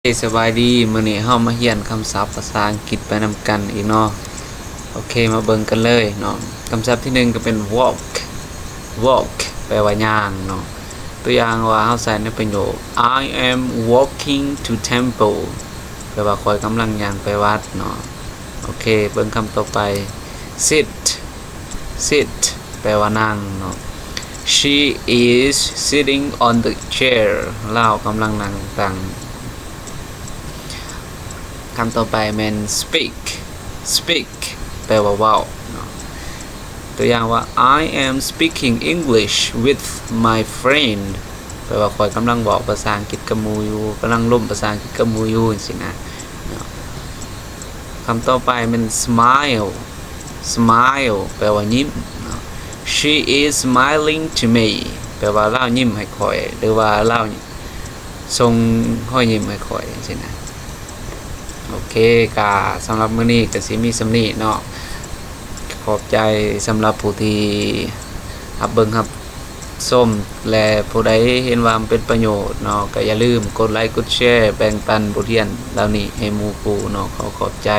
สบายดีมื้อนี้เฮามาเรียนคำศัพท์ภาษาอังกฤษไปนำกันอีกเนาะโอเคมาเบิ่งกันเลยเนาะคำศัพท์ที่หนึ่งก็เป็น walk แปลว่าย่างเนาะตัวอย่างว่าเฮาใส่ในประโยค I am walking to temple แปลว่าข้อยกำลังย่างไปวัดเนาะโอเคเบิ่งคำต่อไป sit แปลว่านั่งเนาะ she is sitting on the chair เล่ากำลังนั่งตั้งคำต่อไปเป็น speak แปลว่าเว้าตัวอย่างว่า I am speaking English with my friend แปลว่าข้อยกำลังบอกภาษาอังกฤษกับหมู่อยู่กำลังร่วมภาษาอังกฤษกับหมู่อยู่จังซี่นะคำต่อไปเป็น smile แปลว่ายิ้ม she is smiling to me แปลว่าเล่ายิ้มให้ข้อยหรือว่าเล่าทรงห้อยยิ้มให้ข้อยจังซี่นะโอเคกะสำหรับมื้อนี้ก็สิมีส่ำนี้เนาะขอบใจสำหรับผู้ที่รับเบิ่งรับชมและผู้ใดเห็นว่ามันเป็นประโยชน์เนาะก็อย่าลืมกดไลค์กดแชร์แบ่งปันบทเรียนเหล่านี้ให้หมู่ผู้เนาะขอบใจ